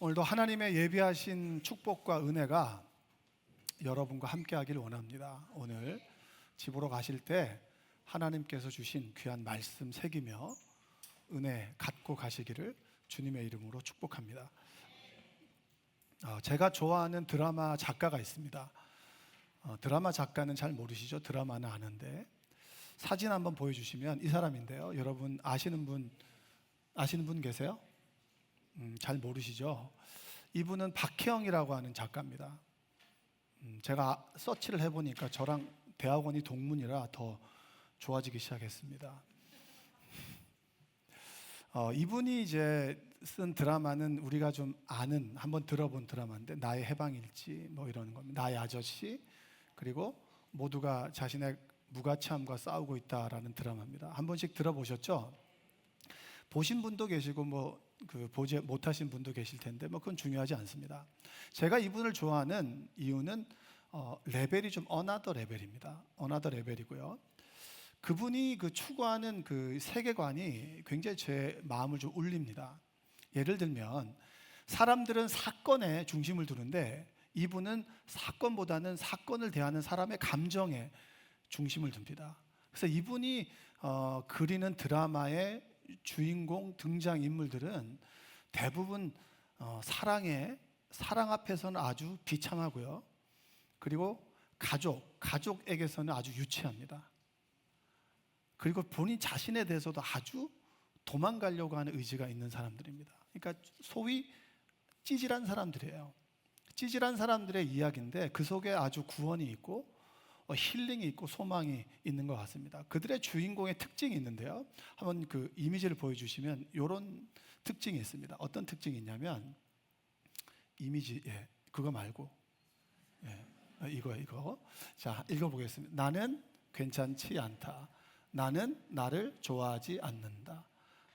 오늘도 하나님의 예비하신 축복과 은혜가 여러분과 함께 하기를 원합니다. 오늘 집으로 가실 때 하나님께서 주신 귀한 말씀 새기며 은혜 갖고 가시기를 주님의 이름으로 축복합니다. 제가 좋아하는 드라마 작가가 있습니다. 드라마 작가는 잘 모르시죠? 드라마는 아는데 사진 한번 보여주시면 이 사람인데요. 여러분 아시는 분 계세요? 잘 모르시죠? 이분은 박혜영이라고 하는 작가입니다. 제가 서치를 해보니까 저랑 대학원이 동문이라 더 좋아지기 시작했습니다. 이분이 이제 쓴 드라마는 우리가 좀 아는, 한번 들어본 드라마인데 나의 해방일지 뭐 이런 겁니다. 나의 아저씨, 그리고 모두가 자신의 무가치함과 싸우고 있다라는 드라마입니다. 한 번씩 들어보셨죠? 보신 분도 계시고 보지 못하신 분도 계실 텐데 그건 중요하지 않습니다. 제가 이분을 좋아하는 이유는 레벨이 좀 어나더 레벨입니다. 어나더 레벨이고요. 그분이 추구하는 그 세계관이 굉장히 제 마음을 좀 울립니다. 예를 들면 사람들은 사건에 중심을 두는데 이분은 사건보다는 사건을 대하는 사람의 감정에 중심을 둡니다. 그래서 이분이 그리는 드라마의 주인공 등장인물들은 대부분 사랑 앞에서는 아주 비참하고요. 그리고 가족에게서는 아주 유치합니다. 그리고 본인 자신에 대해서도 아주 도망가려고 하는 의지가 있는 사람들입니다. 그러니까 소위 찌질한 사람들이에요. 찌질한 사람들의 이야기인데 그 속에 아주 구원이 있고 힐링이 있고 소망이 있는 것 같습니다. 그들의 주인공의 특징이 있는데요. 한번 그 이미지를 보여주시면 이런 특징이 있습니다. 어떤 특징이 있냐면 이미지, 그거 말고 이거. 자, 읽어보겠습니다. 나는 괜찮지 않다. 나는 나를 좋아하지 않는다.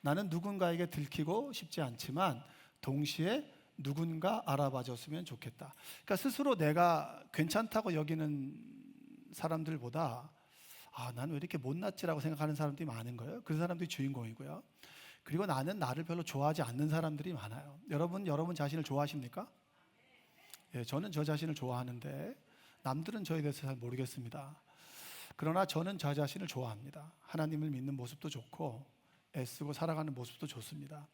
나는 누군가에게 들키고 싶지 않지만 동시에 누군가 알아봐줬으면 좋겠다. 그러니까 스스로 내가 괜찮다고 여기는 사람들보다 난 왜 이렇게 못났지라고 생각하는 사람들이 많은 거예요. 그 사람들이 주인공이고요. 그리고 나는 나를 별로 좋아하지 않는 사람들이 많아요. 여러분 자신을 좋아하십니까? 저는 저 자신을 좋아하는데 남들은 저에 대해서 잘 모르겠습니다. 그러나 저는 저 자신을 좋아합니다. 하나님을 믿는 모습도 좋고 애쓰고 살아가는 모습도 좋습니다.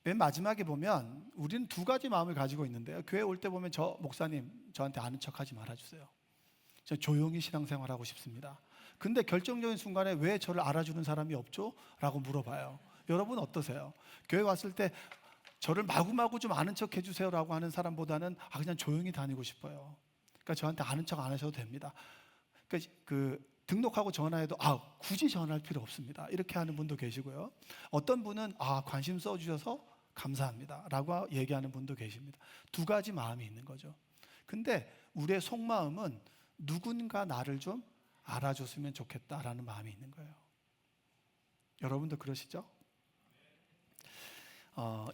맨 마지막에 보면 우리는 두 가지 마음을 가지고 있는데요. 교회 올 때 보면 저 목사님 저한테 아는 척하지 말아주세요. 저 조용히 신앙생활하고 싶습니다. 근데 결정적인 순간에 왜 저를 알아주는 사람이 없죠? 라고 물어봐요. 여러분 어떠세요? 교회 왔을 때 저를 마구마구 좀 아는 척 해주세요 라고 하는 사람보다는 그냥 조용히 다니고 싶어요. 그러니까 저한테 아는 척 안 하셔도 됩니다. 그러니까 등록하고 전화해도 굳이 전화할 필요 없습니다. 이렇게 하는 분도 계시고요. 어떤 분은 관심 써주셔서 감사합니다 라고 얘기하는 분도 계십니다. 두 가지 마음이 있는 거죠. 근데 우리의 속마음은 누군가 나를 좀 알아줬으면 좋겠다라는 마음이 있는 거예요. 여러분도 그러시죠?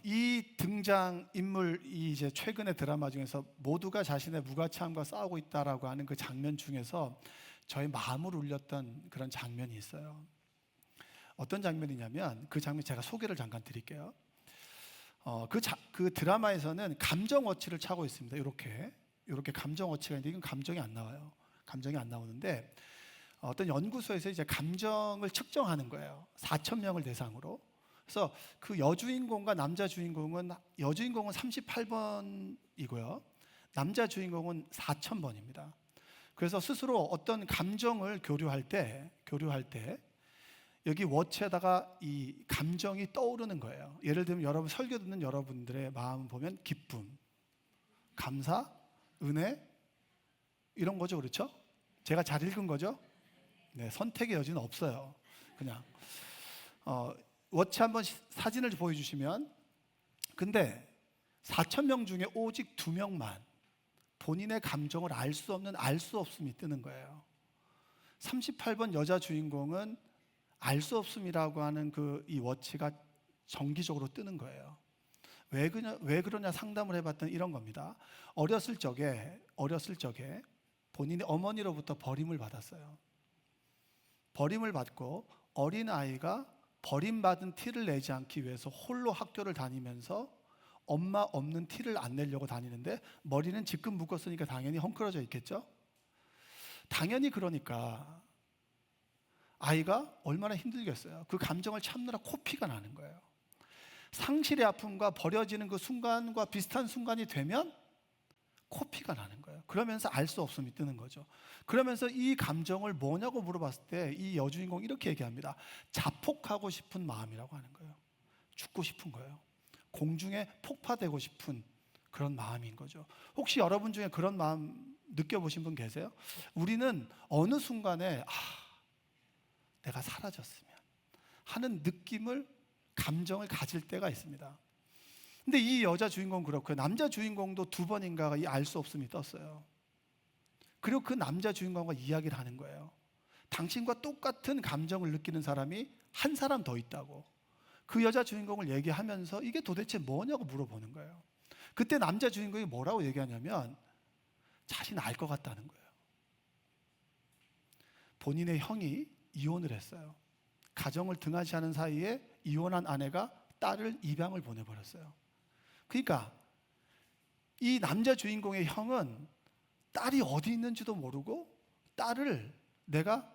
이 등장인물이 이제 최근의 드라마 중에서 모두가 자신의 무가치함과 싸우고 있다라고 하는 그 장면 중에서 저의 마음을 울렸던 그런 장면이 있어요. 어떤 장면이냐면 그 장면 제가 소개를 잠깐 드릴게요. 그 드라마에서는 감정 워치를 차고 있습니다. 이렇게 감정 워치가 있는데 이건 감정이 안 나와요. 감정이 안 나오는데 어떤 연구소에서 이제 감정을 측정하는 거예요. 4,000명을 대상으로. 그래서 그 여주인공과 남자 주인공은 여주인공은 38번이고요. 남자 주인공은 4,000번입니다. 그래서 스스로 어떤 감정을 교류할 때 여기 워치에다가 이 감정이 떠오르는 거예요. 예를 들면 여러분 설교 듣는 여러분들의 마음 보면 기쁨, 감사, 은혜 이런 거죠. 그렇죠? 제가 잘 읽은 거죠? 네, 선택의 여지는 없어요. 그냥 워치 한번 사진을 보여주시면 근데 4,000명 중에 오직 2명만 본인의 감정을 알 수 없음이 뜨는 거예요. 38번 여자 주인공은 알 수 없음이라고 하는 이 워치가 정기적으로 뜨는 거예요. 왜 그러냐 상담을 해봤더니 이런 겁니다. 어렸을 적에 본인의 어머니로부터 버림을 받았어요. 버림을 받고 어린아이가 버림받은 티를 내지 않기 위해서 홀로 학교를 다니면서 엄마 없는 티를 안 내려고 다니는데 머리는 지금 묶었으니까 당연히 헝클어져 있겠죠? 당연히 그러니까 아이가 얼마나 힘들겠어요. 그 감정을 참느라 코피가 나는 거예요. 상실의 아픔과 버려지는 그 순간과 비슷한 순간이 되면 코피가 나는 거예요. 그러면서 알 수 없음이 뜨는 거죠. 그러면서 이 감정을 뭐냐고 물어봤을 때 이 여주인공이 이렇게 얘기합니다. 자폭하고 싶은 마음이라고 하는 거예요. 죽고 싶은 거예요. 공중에 폭파되고 싶은 그런 마음인 거죠. 혹시 여러분 중에 그런 마음 느껴보신 분 계세요? 우리는 어느 순간에 내가 사라졌으면 하는 느낌을, 감정을 가질 때가 있습니다. 근데 이 여자 주인공 그렇고요. 남자 주인공도 2번인가가 이 알 수 없음이 떴어요. 그리고 그 남자 주인공과 이야기를 하는 거예요. 당신과 똑같은 감정을 느끼는 사람이 한 사람 더 있다고. 그 여자 주인공을 얘기하면서 이게 도대체 뭐냐고 물어보는 거예요. 그때 남자 주인공이 뭐라고 얘기하냐면 자신 알 것 같다는 거예요. 본인의 형이 이혼을 했어요. 가정을 등한시하는 사이에 이혼한 아내가 딸을 입양을 보내버렸어요. 그러니까 이 남자 주인공의 형은 딸이 어디 있는지도 모르고 딸을 내가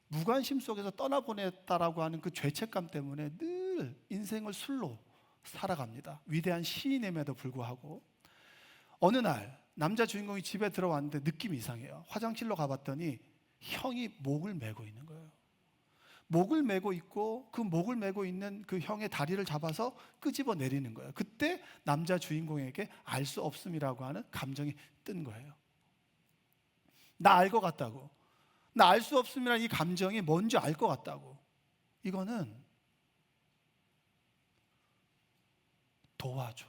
무관심 속에서 떠나보냈다라고 하는 그 죄책감 때문에 늘 인생을 술로 살아갑니다. 위대한 시인임에도 불구하고 어느 날 남자 주인공이 집에 들어왔는데 느낌이 이상해요. 화장실로 가봤더니 형이 목을 메고 있는 거예요. 목을 메고 있고 그 목을 메고 있는 그 형의 다리를 잡아서 끄집어 내리는 거예요. 그때 남자 주인공에게 알 수 없음이라고 하는 감정이 뜬 거예요. 나 알 것 같다고. 나 알 수 없음이라는 이 감정이 뭔지 알 것 같다고. 이거는 도와줘.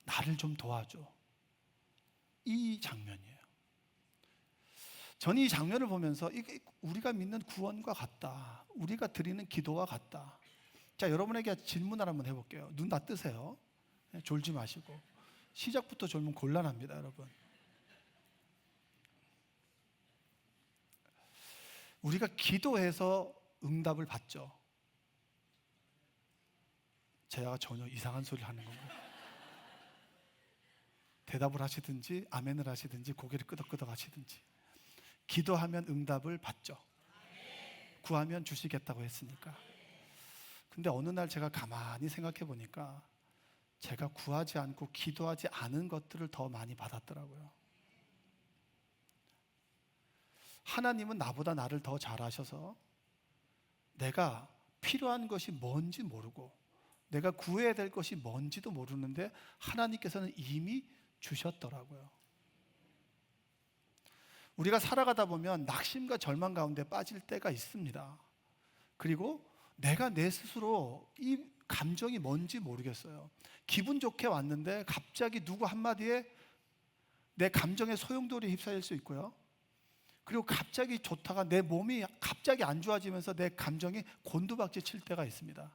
나를 좀 도와줘. 이 장면이에요. 저는 이 장면을 보면서 이게 우리가 믿는 구원과 같다. 우리가 드리는 기도와 같다. 자, 여러분에게 질문을 한번 해볼게요. 눈 다 뜨세요. 졸지 마시고. 시작부터 졸면 곤란합니다, 여러분. 우리가 기도해서 응답을 받죠. 제가 전혀 이상한 소리를 하는 건가요? 대답을 하시든지 아멘을 하시든지 고개를 끄덕끄덕 하시든지. 기도하면 응답을 받죠. 구하면 주시겠다고 했으니까. 근데 어느 날 제가 가만히 생각해 보니까 제가 구하지 않고 기도하지 않은 것들을 더 많이 받았더라고요. 하나님은 나보다 나를 더 잘 아셔서 내가 필요한 것이 뭔지 모르고 내가 구해야 될 것이 뭔지도 모르는데 하나님께서는 이미 주셨더라고요. 우리가 살아가다 보면 낙심과 절망 가운데 빠질 때가 있습니다. 그리고 내가 내 스스로 이 감정이 뭔지 모르겠어요. 기분 좋게 왔는데 갑자기 누구 한마디에 내 감정의 소용돌이에 휩싸일 수 있고요. 그리고 갑자기 좋다가 내 몸이 갑자기 안 좋아지면서 내 감정이 곤두박질 칠 때가 있습니다.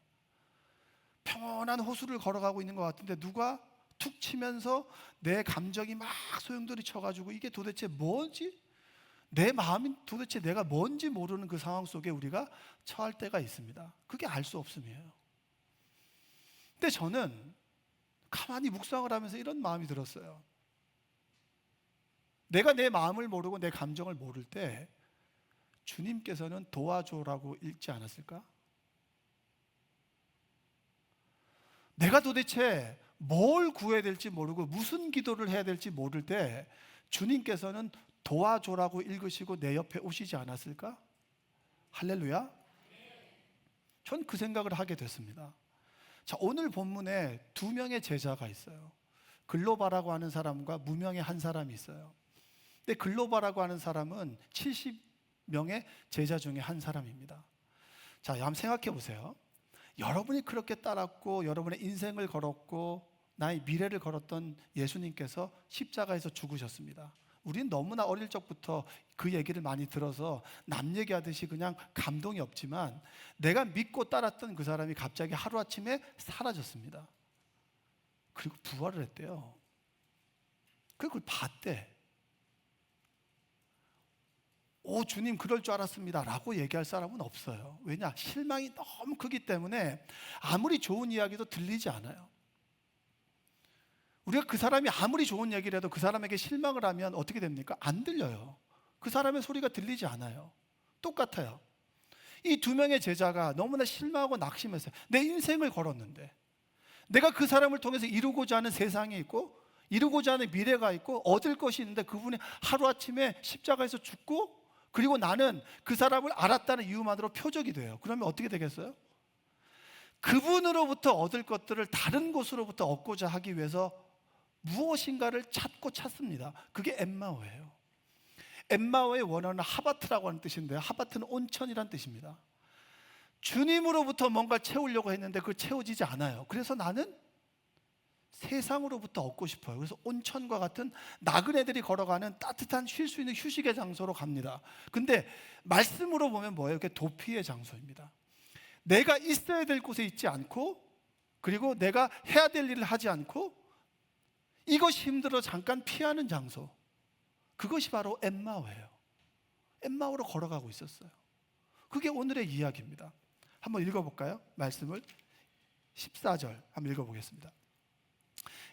평온한 호수를 걸어가고 있는 것 같은데 누가 툭 치면서 내 감정이 막 소용돌이 쳐가지고 이게 도대체 뭐지? 내 마음이 도대체 내가 뭔지 모르는 그 상황 속에 우리가 처할 때가 있습니다. 그게 알 수 없음이에요. 근데 저는 가만히 묵상을 하면서 이런 마음이 들었어요. 내가 내 마음을 모르고 내 감정을 모를 때 주님께서는 도와줘라고 읽지 않았을까? 내가 도대체 뭘 구해야 될지 모르고 무슨 기도를 해야 될지 모를 때 주님께서는 도와줘라고 읽으시고 내 옆에 오시지 않았을까? 할렐루야. 전 그 생각을 하게 됐습니다. 자, 오늘 본문에 2명의 제자가 있어요. 글로바라고 하는 사람과 무명의 한 사람이 있어요. 근데 글로바라고 하는 사람은 70명의 제자 중에 한 사람입니다. 자, 한번 생각해 보세요. 여러분이 그렇게 따랐고 여러분의 인생을 걸었고 나의 미래를 걸었던 예수님께서 십자가에서 죽으셨습니다. 우린 너무나 어릴 적부터 그 얘기를 많이 들어서 남 얘기하듯이 그냥 감동이 없지만 내가 믿고 따랐던 그 사람이 갑자기 하루아침에 사라졌습니다. 그리고 부활을 했대요. 그걸 봤대. 오, 주님 그럴 줄 알았습니다 라고 얘기할 사람은 없어요. 왜냐? 실망이 너무 크기 때문에 아무리 좋은 이야기도 들리지 않아요. 우리가 그 사람이 아무리 좋은 얘기를 해도 그 사람에게 실망을 하면 어떻게 됩니까? 안 들려요. 그 사람의 소리가 들리지 않아요. 똑같아요. 이 두 명의 제자가 너무나 실망하고 낙심했어요. 내 인생을 걸었는데, 내가 그 사람을 통해서 이루고자 하는 세상이 있고 이루고자 하는 미래가 있고 얻을 것이 있는데 그분이 하루아침에 십자가에서 죽고, 그리고 나는 그 사람을 알았다는 이유만으로 표적이 돼요. 그러면 어떻게 되겠어요? 그분으로부터 얻을 것들을 다른 곳으로부터 얻고자 하기 위해서 무엇인가를 찾습니다. 그게 엠마오예요. 엠마오의 원어는 하바트라고 하는 뜻인데요, 하바트는 온천이란 뜻입니다. 주님으로부터 뭔가 채우려고 했는데 그걸 채워지지 않아요. 그래서 나는 세상으로부터 얻고 싶어요. 그래서 온천과 같은 나그네들이 걸어가는 따뜻한 쉴 수 있는 휴식의 장소로 갑니다. 근데 말씀으로 보면 뭐예요? 그게 도피의 장소입니다. 내가 있어야 될 곳에 있지 않고, 그리고 내가 해야 될 일을 하지 않고, 이것이 힘들어 잠깐 피하는 장소, 그것이 바로 엠마오예요. 엠마오로 걸어가고 있었어요. 그게 오늘의 이야기입니다. 한번 읽어볼까요? 말씀을 14절 한번 읽어보겠습니다.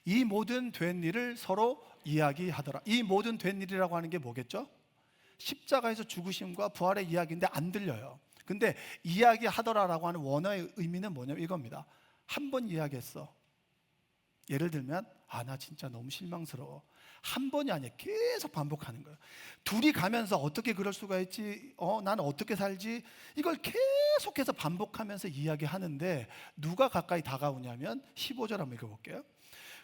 이 모든 된 일을 서로 이야기하더라. 이 모든 된 일이라고 하는 게 뭐겠죠? 십자가에서 죽으심과 부활의 이야기인데 안 들려요. 근데 이야기하더라라고 하는 원어의 의미는 뭐냐면 이겁니다. 한 번 이야기했어. 예를 들면 나 진짜 너무 실망스러워. 한 번이 아니에요. 계속 반복하는 거예요. 둘이 가면서 어떻게 그럴 수가 있지? 나는 어떻게 살지? 이걸 계속해서 반복하면서 이야기하는데 누가 가까이 다가오냐면 15절 한번 읽어볼게요.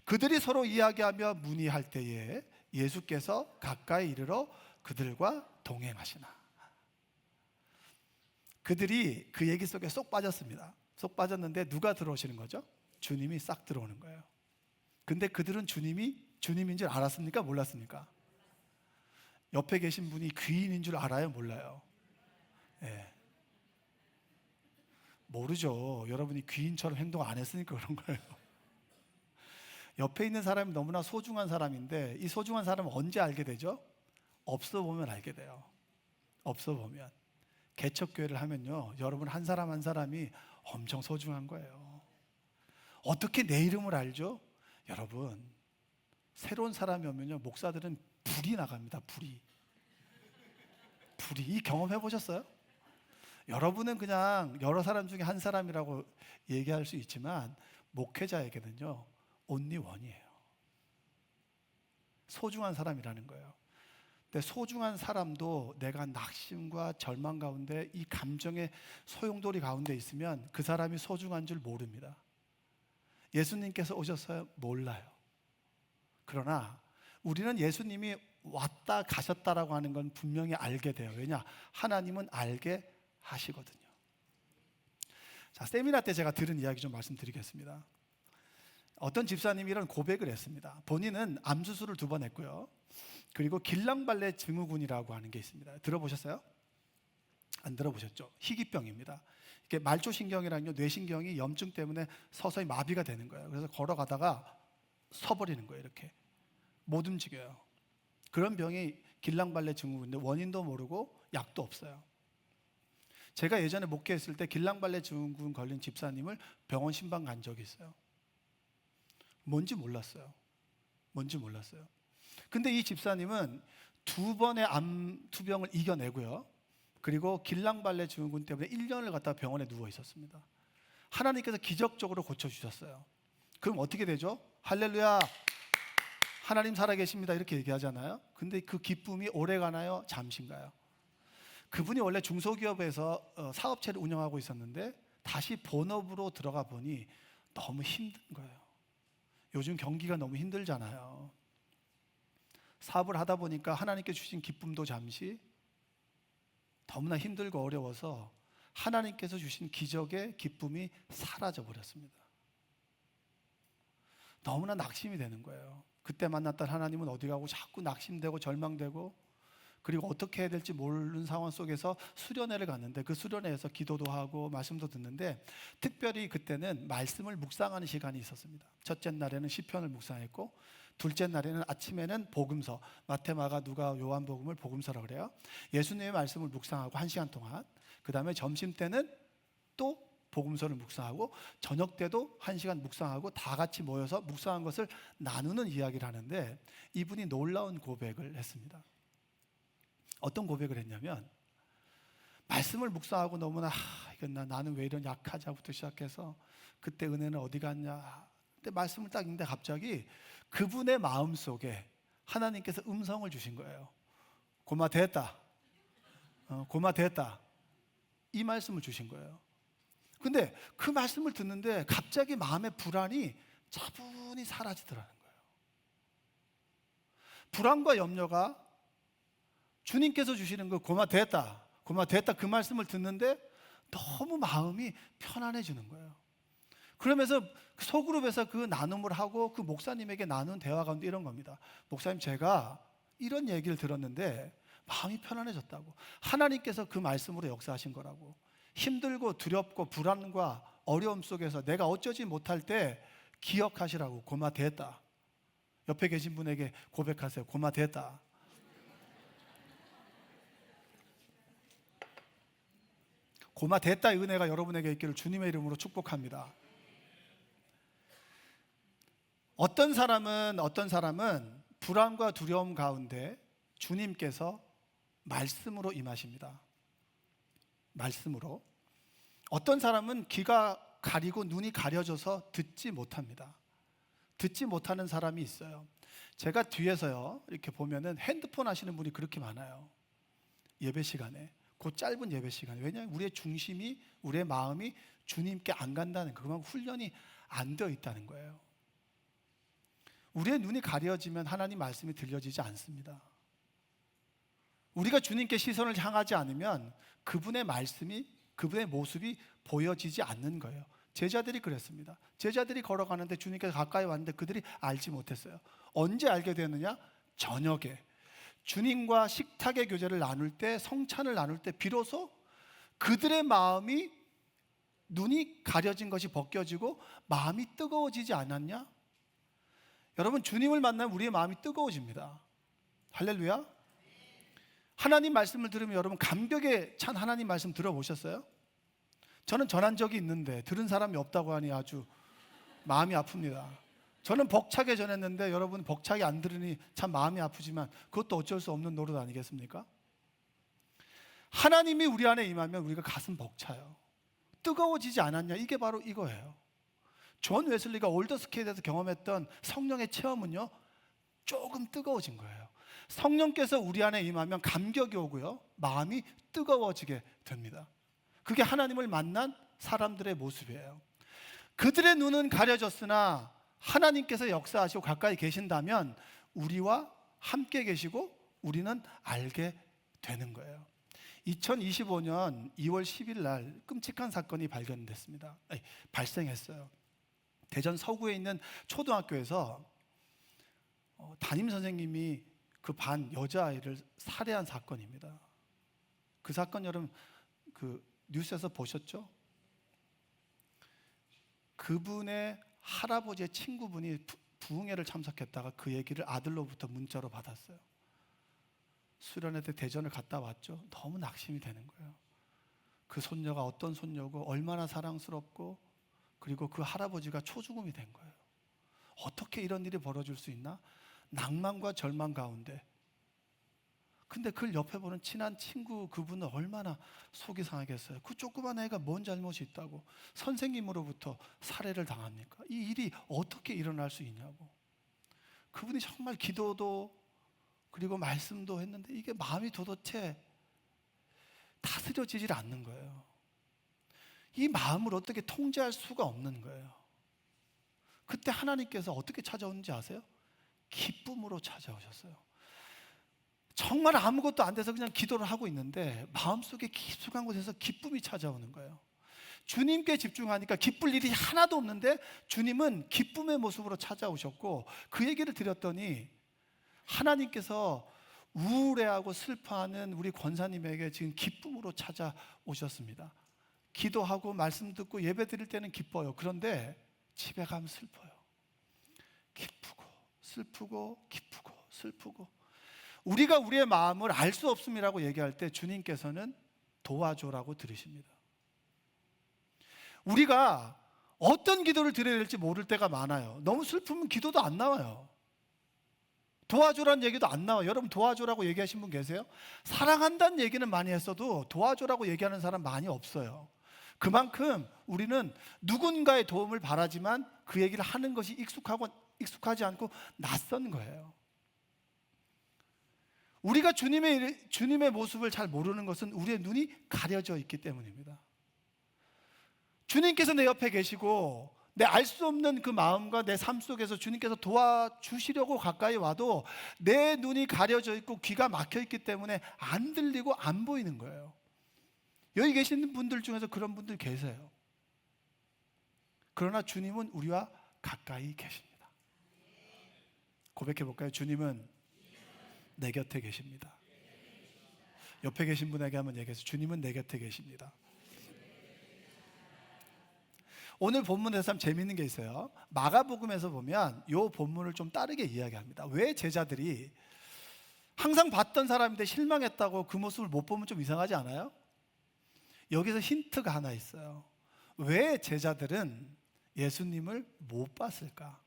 그들이 서로 이야기하며 문의할 때에 예수께서 가까이 이르러 그들과 동행하시나. 그들이 그 얘기 속에 쏙 빠졌습니다. 쏙 빠졌는데 누가 들어오시는 거죠? 주님이 싹 들어오는 거예요. 근데 그들은 주님이 주님인 줄 알았습니까? 몰랐습니까? 옆에 계신 분이 귀인인 줄 알아요? 몰라요? 네. 모르죠. 여러분이 귀인처럼 행동 안 했으니까 그런 거예요. 옆에 있는 사람이 너무나 소중한 사람인데 이 소중한 사람은 언제 알게 되죠? 없어 보면 알게 돼요. 없어 보면. 개척교회를 하면요, 여러분 한 사람 한 사람이 엄청 소중한 거예요. 어떻게 내 이름을 알죠? 여러분, 새로운 사람이 오면요, 목사들은 불이 나갑니다. 불이. 이 경험해 보셨어요? 여러분은 그냥 여러 사람 중에 한 사람이라고 얘기할 수 있지만 목회자에게는요, only one이에요. 소중한 사람이라는 거예요. 근데 소중한 사람도 내가 낙심과 절망 가운데 이 감정의 소용돌이 가운데 있으면 그 사람이 소중한 줄 모릅니다. 예수님께서 오셨어요? 몰라요. 그러나 우리는 예수님이 왔다 가셨다라고 하는 건 분명히 알게 돼요. 왜냐? 하나님은 알게 하시거든요. 자, 세미나 때 제가 들은 이야기 좀 말씀드리겠습니다. 어떤 집사님이 이런 고백을 했습니다. 본인은 암수술을 2번 했고요. 그리고 길랑발레 증후군이라고 하는 게 있습니다. 들어보셨어요? 안 들어보셨죠? 희귀병입니다. 이게 말초신경이랑요, 뇌신경이 염증 때문에 서서히 마비가 되는 거예요. 그래서 걸어가다가 서버리는 거예요. 이렇게 못 움직여요. 그런 병이 길랑발레 증후군인데 원인도 모르고 약도 없어요. 제가 예전에 목회했을 때 길랑발레 증후군 걸린 집사님을 병원 신방 간 적이 있어요. 뭔지 몰랐어요. 근데 이 집사님은 2번의 암 투병을 이겨내고요, 그리고 길랑발레 증후군 때문에 1년을 갖다가 병원에 누워 있었습니다. 하나님께서 기적적으로 고쳐주셨어요. 그럼 어떻게 되죠? 할렐루야, 하나님 살아계십니다, 이렇게 얘기하잖아요. 근데 그 기쁨이 오래 가나요? 잠시인가요? 그분이 원래 중소기업에서 사업체를 운영하고 있었는데 다시 본업으로 들어가 보니 너무 힘든 거예요. 요즘 경기가 너무 힘들잖아요. 사업을 하다 보니까 하나님께 주신 기쁨도 잠시, 너무나 힘들고 어려워서 하나님께서 주신 기적의 기쁨이 사라져 버렸습니다. 너무나 낙심이 되는 거예요. 그때 만났던 하나님은 어디 가고 자꾸 낙심되고 절망되고, 그리고 어떻게 해야 될지 모르는 상황 속에서 수련회를 갔는데 그 수련회에서 기도도 하고 말씀도 듣는데 특별히 그때는 말씀을 묵상하는 시간이 있었습니다. 첫째 날에는 시편을 묵상했고, 둘째 날에는 아침에는 복음서, 마태, 마가, 누가, 요한복음을 복음서라고 그래요. 예수님의 말씀을 묵상하고 1시간 동안, 그 다음에 점심 때는 또 복음서를 묵상하고 저녁 때도 1시간 묵상하고 다 같이 모여서 묵상한 것을 나누는 이야기를 하는데, 이분이 놀라운 고백을 했습니다. 어떤 고백을 했냐면, 말씀을 묵상하고 너무나 이건 나는 왜 이런 약하자부터 시작해서 그때 은혜는 어디 갔냐, 근데 말씀을 딱 읽는데 갑자기 그분의 마음속에 하나님께서 음성을 주신 거예요. 고마 됐다. 고마 됐다. 이 말씀을 주신 거예요. 근데 그 말씀을 듣는데 갑자기 마음의 불안이 차분히 사라지더라는 거예요. 불안과 염려가 주님께서 주시는 그 고마 됐다, 고마 됐다 그 말씀을 듣는데 너무 마음이 편안해지는 거예요. 그러면서 소그룹에서 그 나눔을 하고 그 목사님에게 나눈 대화 가운데 이런 겁니다. 목사님, 제가 이런 얘기를 들었는데 마음이 편안해졌다고. 하나님께서 그 말씀으로 역사하신 거라고. 힘들고 두렵고 불안과 어려움 속에서 내가 어쩌지 못할 때 기억하시라고. 고마 됐다. 옆에 계신 분에게 고백하세요. 고마 됐다. 고마 됐다의 은혜가 여러분에게 있기를 주님의 이름으로 축복합니다. 어떤 사람은 불안과 두려움 가운데 주님께서 말씀으로 임하십니다. 말씀으로. 어떤 사람은 귀가 가리고 눈이 가려져서 듣지 못합니다. 듣지 못하는 사람이 있어요. 제가 뒤에서요 이렇게 보면은 핸드폰 하시는 분이 그렇게 많아요. 예배 시간에, 그 짧은 예배 시간에. 왜냐하면 우리의 중심이, 우리의 마음이 주님께 안 간다는 거, 그만큼 훈련이 안 되어 있다는 거예요. 우리의 눈이 가려지면 하나님 말씀이 들려지지 않습니다. 우리가 주님께 시선을 향하지 않으면 그분의 말씀이, 그분의 모습이 보여지지 않는 거예요. 제자들이 그랬습니다. 제자들이 걸어가는데 주님께서 가까이 왔는데 그들이 알지 못했어요. 언제 알게 되느냐? 저녁에 주님과 식탁의 교제를 나눌 때, 성찬을 나눌 때 비로소 그들의 마음이, 눈이 가려진 것이 벗겨지고 마음이 뜨거워지지 않았냐? 여러분, 주님을 만나면 우리의 마음이 뜨거워집니다. 할렐루야. 하나님 말씀을 들으면 여러분 감격에 찬 하나님 말씀 들어보셨어요? 저는 전한 적이 있는데 들은 사람이 없다고 하니 아주 마음이 아픕니다. 저는 벅차게 전했는데 여러분 벅차게 안 들으니 참 마음이 아프지만 그것도 어쩔 수 없는 노릇 아니겠습니까? 하나님이 우리 안에 임하면 우리가 가슴 벅차요. 뜨거워지지 않았냐? 이게 바로 이거예요. 존 웨슬리가 올더스케이트에서 경험했던 성령의 체험은요, 조금 뜨거워진 거예요. 성령께서 우리 안에 임하면 감격이 오고요, 마음이 뜨거워지게 됩니다. 그게 하나님을 만난 사람들의 모습이에요. 그들의 눈은 가려졌으나 하나님께서 역사하시고 가까이 계신다면 우리와 함께 계시고 우리는 알게 되는 거예요. 2025년 2월 10일 날 끔찍한 사건이 발생했어요. 대전 서구에 있는 초등학교에서 담임 선생님이 그 반 여자아이를 살해한 사건입니다. 그 사건 여러분 뉴스에서 보셨죠? 그분의 할아버지의 친구분이 부흥회를 참석했다가 그 얘기를 아들로부터 문자로 받았어요. 수련회 때 대전을 갔다 왔죠. 너무 낙심이 되는 거예요. 그 손녀가 어떤 손녀고 얼마나 사랑스럽고, 그리고 그 할아버지가 초죽음이 된 거예요. 어떻게 이런 일이 벌어질 수 있나? 낭만과 절망 가운데. 근데 그걸 옆에 보는 친한 친구 그분은 얼마나 속이 상하겠어요. 그 조그만 애가 뭔 잘못이 있다고 선생님으로부터 살해를 당합니까? 이 일이 어떻게 일어날 수 있냐고. 그분이 정말 기도도 그리고 말씀도 했는데 이게 마음이 도대체 다스려지질 않는 거예요. 이 마음을 어떻게 통제할 수가 없는 거예요. 그때 하나님께서 어떻게 찾아오는지 아세요? 기쁨으로 찾아오셨어요. 정말 아무것도 안 돼서 그냥 기도를 하고 있는데 마음속에 깊숙한 곳에서 기쁨이 찾아오는 거예요. 주님께 집중하니까 기쁠 일이 하나도 없는데 주님은 기쁨의 모습으로 찾아오셨고, 그 얘기를 드렸더니 하나님께서 우울해하고 슬퍼하는 우리 권사님에게 지금 기쁨으로 찾아오셨습니다. 기도하고 말씀 듣고 예배 드릴 때는 기뻐요. 그런데 집에 가면 슬퍼요. 기쁘고 슬프고 기쁘고 슬프고. 우리가 우리의 마음을 알 수 없음이라고 얘기할 때 주님께서는 도와줘라고 들으십니다. 우리가 어떤 기도를 드려야 될지 모를 때가 많아요. 너무 슬프면 기도도 안 나와요. 도와주라는 얘기도 안 나와요. 여러분 도와주라고 얘기하신 분 계세요? 사랑한다는 얘기는 많이 했어도 도와주라고 얘기하는 사람 많이 없어요. 그만큼 우리는 누군가의 도움을 바라지만 그 얘기를 하는 것이 익숙하지 않고 낯선 거예요. 우리가 주님의 모습을 잘 모르는 것은 우리의 눈이 가려져 있기 때문입니다. 주님께서 내 옆에 계시고 내 알 수 없는 그 마음과 내 삶 속에서 주님께서 도와주시려고 가까이 와도 내 눈이 가려져 있고 귀가 막혀 있기 때문에 안 들리고 안 보이는 거예요. 여기 계시는 분들 중에서 그런 분들 계세요. 그러나 주님은 우리와 가까이 계십니다. 고백해 볼까요? 주님은 내 곁에 계십니다. 옆에 계신 분에게 한번 얘기해서 주님은 내 곁에 계십니다. 오늘 본문에서 참 재미있는 게 있어요. 마가복음에서 보면 이 본문을 좀 다르게 이야기합니다. 왜 제자들이 항상 봤던 사람인데 실망했다고 그 모습을 못 보면 좀 이상하지 않아요? 여기서 힌트가 하나 있어요. 왜 제자들은 예수님을 못 봤을까?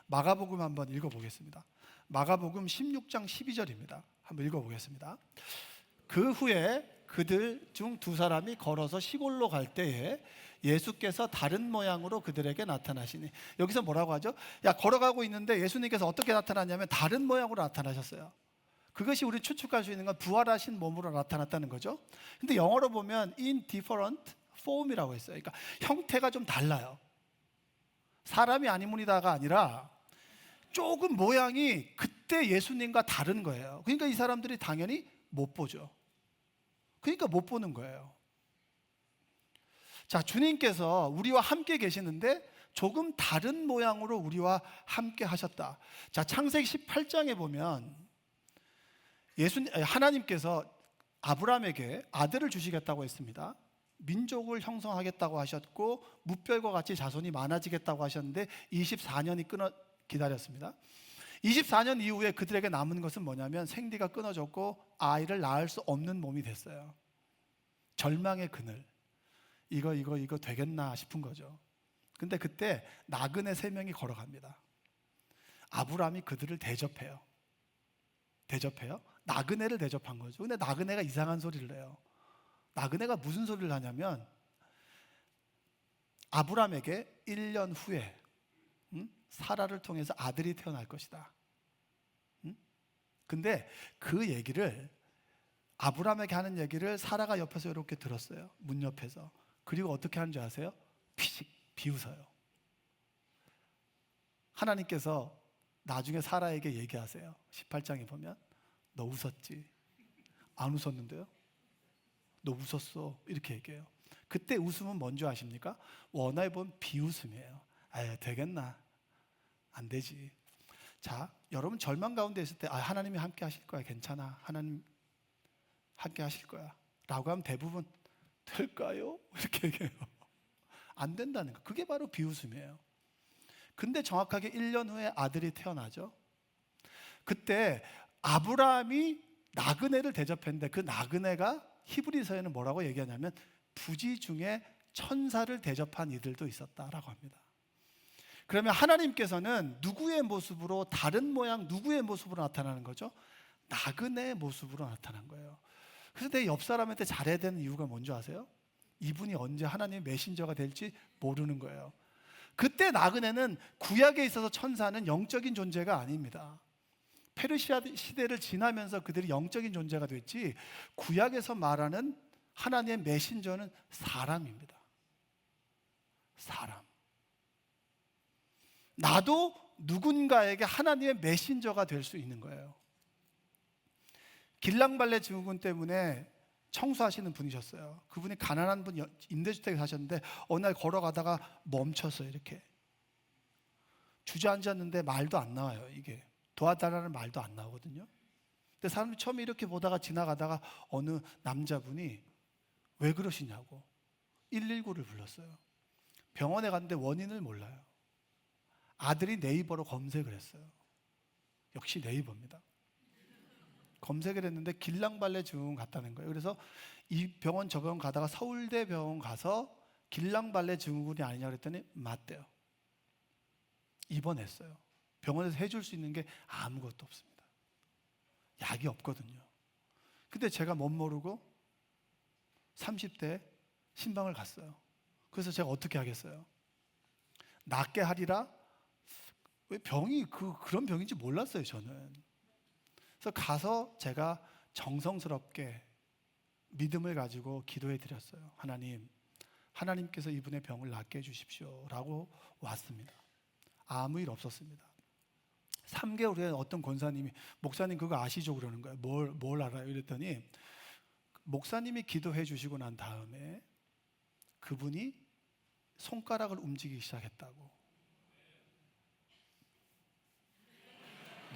마가복음 한번 읽어보겠습니다. 마가복음 16장 12절입니다. 한번 읽어보겠습니다. 그 후에 그들 중 두 사람이 걸어서 시골로 갈 때에 예수께서 다른 모양으로 그들에게 나타나시니, 여기서 뭐라고 하죠? 걸어가고 있는데 예수님께서 어떻게 나타나냐면 다른 모양으로 나타나셨어요. 그것이 우리 추측할 수 있는 건 부활하신 몸으로 나타났다는 거죠. 근데 영어로 보면 in different form이라고 했어요. 그러니까 형태가 좀 달라요. 사람이 아니문이다가 아니라 조금 모양이 그때 예수님과 다른 거예요. 그러니까 이 사람들이 당연히 못 보죠. 그러니까 못 보는 거예요. 자, 주님께서 우리와 함께 계시는데 조금 다른 모양으로 우리와 함께 하셨다. 자, 창세기 18장에 보면 하나님께서 아브라함에게 아들을 주시겠다고 했습니다. 민족을 형성하겠다고 하셨고 무별과 같이 자손이 많아지겠다고 하셨는데 24년이 기다렸습니다. 24년 이후에 그들에게 남은 것은 뭐냐면 생리가 끊어졌고 아이를 낳을 수 없는 몸이 됐어요. 절망의 그늘. 이거 되겠나 싶은 거죠. 근데 그때 나그네 3명이 걸어갑니다. 아브라함이 그들을 대접해요. 나그네를 대접한 거죠. 근데 나그네가 이상한 소리를 해요. 나그네가 무슨 소리를 하냐면 아브라함에게 1년 후에 사라를 통해서 아들이 태어날 것이다. 근데 그 얘기를, 아브라함에게 하는 얘기를 사라가 옆에서 이렇게 들었어요. 문 옆에서. 그리고 어떻게 하는지 아세요? 피식 비웃어요. 하나님께서 나중에 사라에게 얘기하세요. 18장에 보면 너 웃었지? 안 웃었는데요? 너 웃었어. 이렇게 얘기해요. 그때 웃음은 뭔지 아십니까? 원어에 보면 비웃음이에요. 되겠나? 안 되지. 자, 여러분 절망 가운데 있을 때 하나님이 함께 하실 거야. 괜찮아. 하나님 함께 하실 거야 라고 하면 대부분 될까요? 이렇게 얘기해요. 안 된다는 거. 그게 바로 비웃음이에요. 근데 정확하게 1년 후에 아들이 태어나죠. 그때 아브라함이 나그네를 대접했는데 그 나그네가 히브리서에는 뭐라고 얘기하냐면 부지 중에 천사를 대접한 이들도 있었다라고 합니다. 그러면 하나님께서는 누구의 모습으로, 다른 모양 누구의 모습으로 나타나는 거죠? 나그네의 모습으로 나타난 거예요. 그래서 내 옆 사람한테 잘해야 되는 이유가 뭔지 아세요? 이분이 언제 하나님의 메신저가 될지 모르는 거예요. 그때 나그네는 구약에 있어서 천사는 영적인 존재가 아닙니다. 페르시아 시대를 지나면서 그들이 영적인 존재가 됐지, 구약에서 말하는 하나님의 메신저는 사람입니다. 사람. 나도 누군가에게 하나님의 메신저가 될 수 있는 거예요. 길랑발레 증후군 때문에 청소하시는 분이셨어요. 그분이 가난한 분, 임대주택에 사셨는데 어느 날 걸어가다가 멈췄어요. 이렇게 주저앉았는데 말도 안 나와요. 이게 도와달라는 말도 안 나오거든요. 근데 사람들이 처음에 이렇게 보다가 지나가다가 어느 남자분이 왜 그러시냐고 119를 불렀어요. 병원에 갔는데 원인을 몰라요. 아들이 네이버로 검색을 했어요. 역시 네이버입니다. 검색을 했는데 길랑발레 증후군 같다는 거예요. 그래서 이 병원 저 병원 가다가 서울대 병원 가서 길랑발레 증후군이 아니냐 그랬더니 맞대요. 입원했어요. 병원에서 해줄 수 있는 게 아무것도 없습니다. 약이 없거든요. 근데 제가 못 모르고 30대에 신방을 갔어요. 그래서 제가 어떻게 하겠어요? 낫게 하리라? 왜 병이 그런 병인지 몰랐어요, 저는. 그래서 가서 제가 정성스럽게 믿음을 가지고 기도해 드렸어요. 하나님께서 이분의 병을 낫게 해주십시오 라고 왔습니다. 아무 일 없었습니다. 3개월 후에 어떤 권사님이 목사님 그거 아시죠? 그러는 거예요. 뭘 알아요? 이랬더니 목사님이 기도해 주시고 난 다음에 그분이 손가락을 움직이기 시작했다고.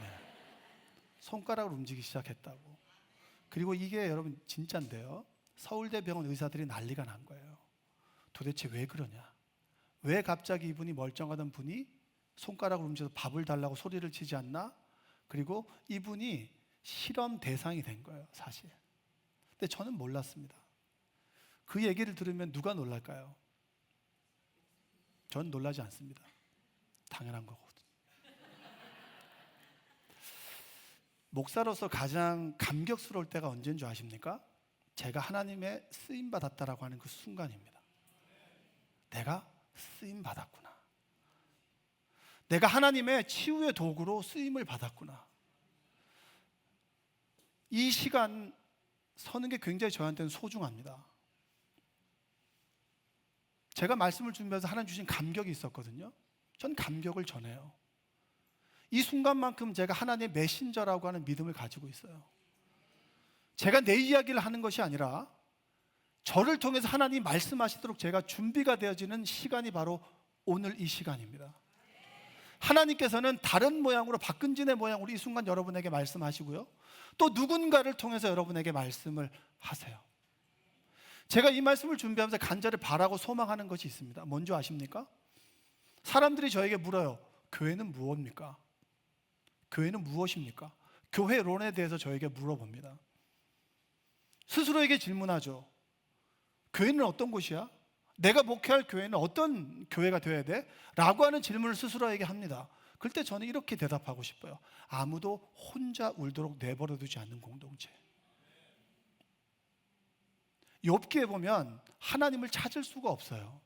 네. 손가락을 움직이기 시작했다고. 그리고 이게 여러분 진짜인데요. 서울대병원 의사들이 난리가 난 거예요. 도대체 왜 그러냐? 왜 갑자기 이분이 멀쩡하던 분이 손가락을 움직여서 밥을 달라고 소리를 치지 않나? 그리고 이분이 실험 대상이 된 거예요, 사실. 근데 저는 몰랐습니다. 그 얘기를 들으면 누가 놀랄까요? 전 놀라지 않습니다. 당연한 거거든요. 목사로서 가장 감격스러울 때가 언제인 줄 아십니까? 제가 하나님의 쓰임받았다라고 하는 그 순간입니다. 내가 쓰임받았구나. 내가 하나님의 치유의 도구로 쓰임을 받았구나. 이 시간 서는 게 굉장히 저한테는 소중합니다. 제가 말씀을 준비해서 하나님 주신 감격이 있었거든요. 전 감격을 전해요. 이 순간만큼 제가 하나님의 메신저라고 하는 믿음을 가지고 있어요. 제가 내 이야기를 하는 것이 아니라 저를 통해서 하나님이 말씀하시도록 제가 준비가 되어지는 시간이 바로 오늘 이 시간입니다. 하나님께서는 다른 모양으로 박근진의 모양으로 이 순간 여러분에게 말씀하시고요. 또 누군가를 통해서 여러분에게 말씀을 하세요. 제가 이 말씀을 준비하면서 간절히 바라고 소망하는 것이 있습니다. 뭔지 아십니까? 사람들이 저에게 물어요. 교회는 무엇입니까? 교회는 무엇입니까? 교회론에 대해서 저에게 물어봅니다. 스스로에게 질문하죠. 교회는 어떤 곳이야? 내가 목회할 교회는 어떤 교회가 되어야 돼? 라고 하는 질문을 스스로에게 합니다. 그럴 때 저는 이렇게 대답하고 싶어요. 아무도 혼자 울도록 내버려 두지 않는 공동체. 욥기에 보면 하나님을 찾을 수가 없어요.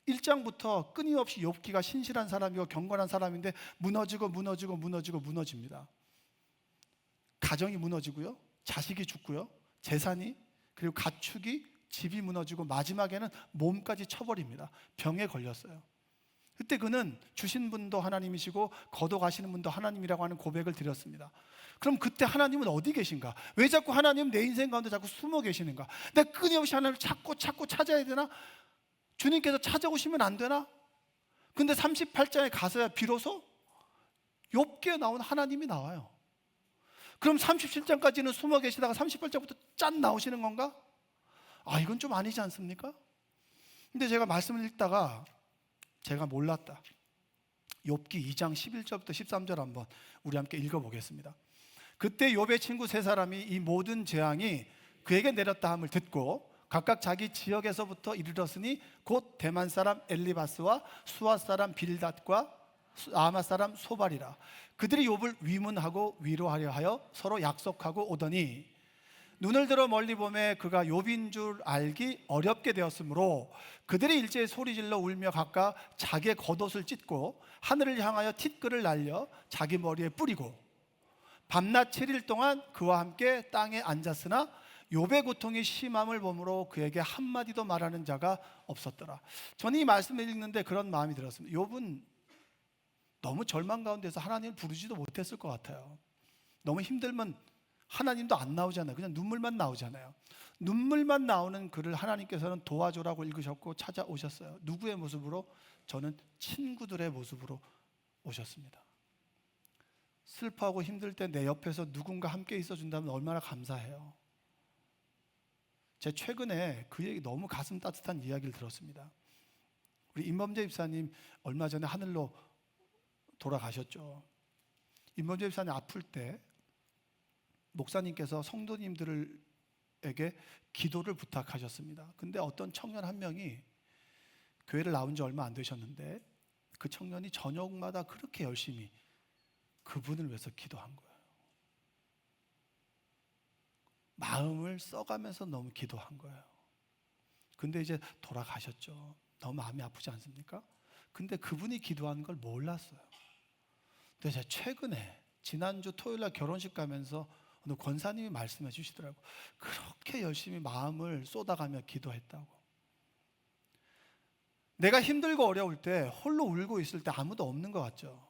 1장부터 끊임없이 욥기가 신실한 사람이고 경건한 사람인데 무너집니다. 가정이 무너지고요. 자식이 죽고요. 재산이 그리고 가축이 집이 무너지고 마지막에는 몸까지 쳐버립니다. 병에 걸렸어요. 그때 그는 주신 분도 하나님이시고 거둬가시는 분도 하나님이라고 하는 고백을 드렸습니다. 그럼 그때 하나님은 어디 계신가? 왜 자꾸 하나님은 내 인생 가운데 자꾸 숨어 계시는가? 내가 끊임없이 하나님을 찾고 찾아야 되나? 주님께서 찾아오시면 안 되나? 근데 38장에 가서야 비로소 욥기에 나온 하나님이 나와요. 그럼 37장까지는 숨어 계시다가 38장부터 짠 나오시는 건가? 이건 좀 아니지 않습니까? 근데 제가 말씀을 읽다가 제가 몰랐다. 욥기 2장 11절부터 13절 한번 우리 함께 읽어보겠습니다. 그때 욥의 친구 세 사람이 이 모든 재앙이 그에게 내렸다 함을 듣고 각각 자기 지역에서부터 이르렀으니 곧 대만 사람 엘리바스와 수아 사람 빌닷과 아마 사람 소발이라. 그들이 욥을 위문하고 위로하려 하여 서로 약속하고 오더니 눈을 들어 멀리 보매 그가 욥인 줄 알기 어렵게 되었으므로 그들이 일제히 소리질러 울며 각각 자기의 겉옷을 찢고 하늘을 향하여 티끌을 날려 자기 머리에 뿌리고 밤낮 7일 동안 그와 함께 땅에 앉았으나 욥의 고통이 심함을 보므로 그에게 한마디도 말하는 자가 없었더라. 저는 이 말씀을 읽는데 그런 마음이 들었습니다. 욥은 너무 절망 가운데서 하나님을 부르지도 못했을 것 같아요. 너무 힘들면 하나님도 안 나오잖아요. 그냥 눈물만 나오잖아요. 눈물만 나오는 그를 하나님께서는 도와줘라고 읽으셨고 찾아오셨어요. 누구의 모습으로? 저는 친구들의 모습으로 오셨습니다. 슬퍼하고 힘들 때 내 옆에서 누군가 함께 있어준다면 얼마나 감사해요. 제 최근에 그 얘기 너무 가슴 따뜻한 이야기를 들었습니다. 우리 임범재 집사님 얼마 전에 하늘로 돌아가셨죠. 임범재 집사님 아플 때 목사님께서 성도님들에게 기도를 부탁하셨습니다. 근데 어떤 청년 한 명이 교회를 나온 지 얼마 안 되셨는데 그 청년이 저녁마다 그렇게 열심히 그분을 위해서 기도한 거예요. 마음을 써가면서 너무 기도한 거예요. 근데 이제 돌아가셨죠. 너무 마음이 아프지 않습니까? 근데 그분이 기도하는 걸 몰랐어요. 근데 제가 최근에 지난주 토요일날 결혼식 가면서 어느 권사님이 말씀해 주시더라고요. 그렇게 열심히 마음을 쏟아가며 기도했다고. 내가 힘들고 어려울 때 홀로 울고 있을 때 아무도 없는 것 같죠.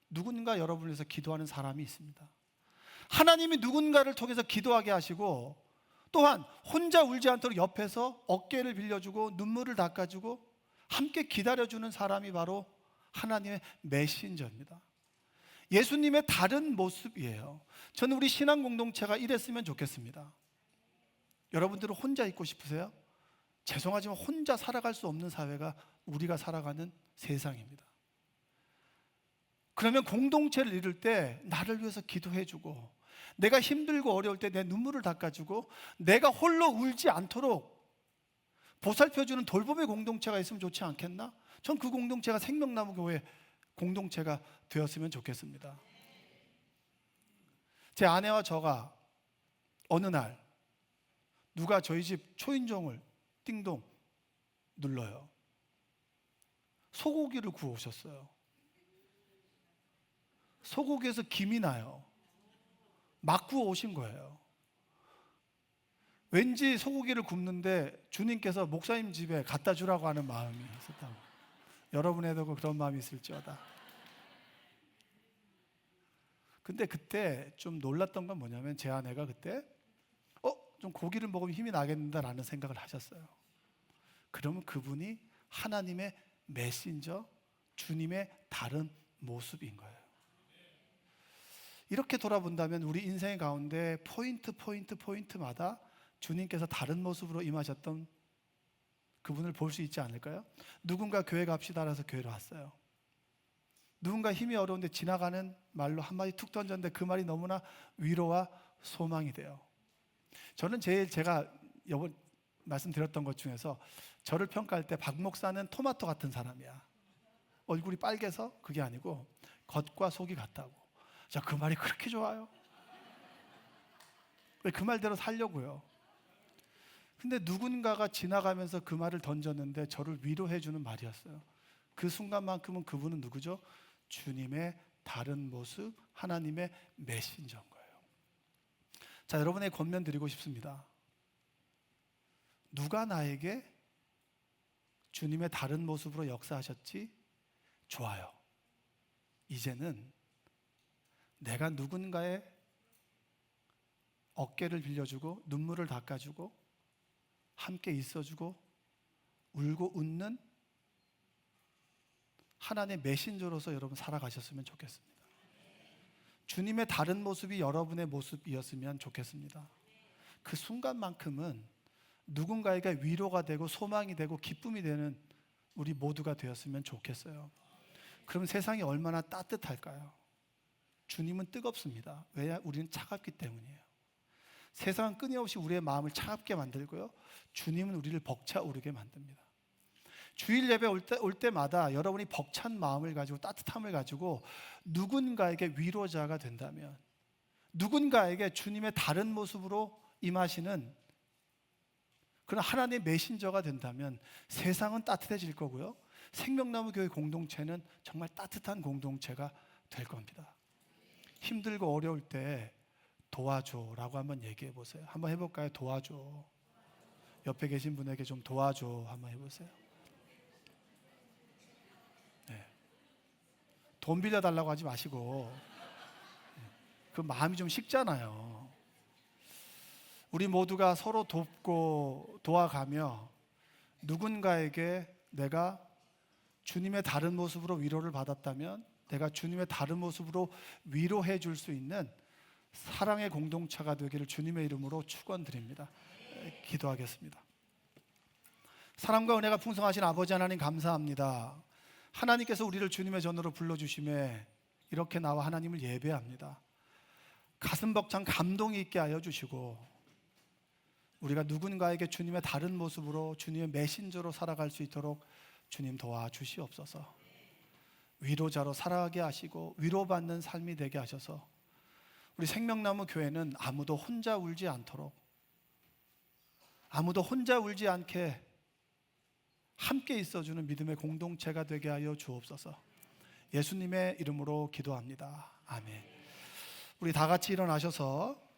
누군가 여러분을 위해서 기도하는 사람이 있습니다. 하나님이 누군가를 통해서 기도하게 하시고 또한 혼자 울지 않도록 옆에서 어깨를 빌려주고 눈물을 닦아주고 함께 기다려주는 사람이 바로 하나님의 메신저입니다. 예수님의 다른 모습이에요. 저는 우리 신앙 공동체가 이랬으면 좋겠습니다. 여러분들은 혼자 있고 싶으세요? 죄송하지만 혼자 살아갈 수 없는 사회가 우리가 살아가는 세상입니다. 그러면 공동체를 이룰 때 나를 위해서 기도해주고 내가 힘들고 어려울 때 내 눈물을 닦아주고 내가 홀로 울지 않도록 보살펴주는 돌봄의 공동체가 있으면 좋지 않겠나? 전 그 공동체가 생명나무 교회 공동체가 되었으면 좋겠습니다. 제 아내와 저가 어느 날 누가 저희 집 초인종을 띵동 눌러요. 소고기를 구워 오셨어요. 소고기에서 김이 나요. 막 구워 오신 거예요. 왠지 소고기를 굽는데 주님께서 목사님 집에 갖다 주라고 하는 마음이 있었다고. 여러분에도 그런 마음이 있을지어다. 근데 그때 좀 놀랐던 건 뭐냐면 제 아내가 그때 좀 고기를 먹으면 힘이 나겠는다라는 생각을 하셨어요. 그러면 그분이 하나님의 메신저, 주님의 다른 모습인 거예요. 이렇게 돌아본다면 우리 인생 가운데 포인트마다 주님께서 다른 모습으로 임하셨던 그분을 볼 수 있지 않을까요? 누군가 교회 갑시다 라서 교회로 왔어요. 누군가 힘이 어려운데 지나가는 말로 한마디 툭 던졌는데 그 말이 너무나 위로와 소망이 돼요. 저는 제가 이번 말씀드렸던 것 중에서 저를 평가할 때 박 목사는 토마토 같은 사람이야. 얼굴이 빨개서 그게 아니고 겉과 속이 같다고. 자, 그 말이 그렇게 좋아요. 그 말대로 살려고요. 근데 누군가가 지나가면서 그 말을 던졌는데 저를 위로해 주는 말이었어요. 그 순간만큼은 그분은 누구죠? 주님의 다른 모습, 하나님의 메신저인 거예요. 자, 여러분에게 권면 드리고 싶습니다. 누가 나에게 주님의 다른 모습으로 역사하셨지? 좋아요. 이제는 내가 누군가의 어깨를 빌려주고 눈물을 닦아주고 함께 있어주고 울고 웃는 하나님의 메신저로서 여러분 살아가셨으면 좋겠습니다. 주님의 다른 모습이 여러분의 모습이었으면 좋겠습니다. 그 순간만큼은 누군가에게 위로가 되고 소망이 되고 기쁨이 되는 우리 모두가 되었으면 좋겠어요. 그럼 세상이 얼마나 따뜻할까요? 주님은 뜨겁습니다. 왜? 우리는 차갑기 때문이에요. 세상은 끊임없이 우리의 마음을 차갑게 만들고요, 주님은 우리를 벅차오르게 만듭니다. 주일 예배 올 때마다 여러분이 벅찬 마음을 가지고 따뜻함을 가지고 누군가에게 위로자가 된다면, 누군가에게 주님의 다른 모습으로 임하시는 그런 하나님의 메신저가 된다면 세상은 따뜻해질 거고요, 생명나무 교회 공동체는 정말 따뜻한 공동체가 될 겁니다. 힘들고 어려울 때 도와줘라고 한번 얘기해 보세요. 한번 해볼까요? 도와줘. 옆에 계신 분에게 좀 도와줘 한번 해보세요. 네. 돈 빌려달라고 하지 마시고, 그 마음이 좀 식잖아요. 우리 모두가 서로 돕고 도와가며 누군가에게 내가 주님의 다른 모습으로 위로를 받았다면 내가 주님의 다른 모습으로 위로해 줄 수 있는 사랑의 공동체가 되기를 주님의 이름으로 축원드립니다. 기도하겠습니다. 사랑과 은혜가 풍성하신 아버지 하나님 감사합니다. 하나님께서 우리를 주님의 전으로 불러주심에 이렇게 나와 하나님을 예배합니다. 가슴 벅찬 감동이 있게 하여 주시고 우리가 누군가에게 주님의 다른 모습으로 주님의 메신저로 살아갈 수 있도록 주님 도와주시옵소서. 위로자로 살아가게 하시고 위로받는 삶이 되게 하셔서 우리 생명나무 교회는 아무도 혼자 울지 않도록, 아무도 혼자 울지 않게 함께 있어주는 믿음의 공동체가 되게 하여 주옵소서. 예수님의 이름으로 기도합니다. 아멘. 우리 다 같이 일어나셔서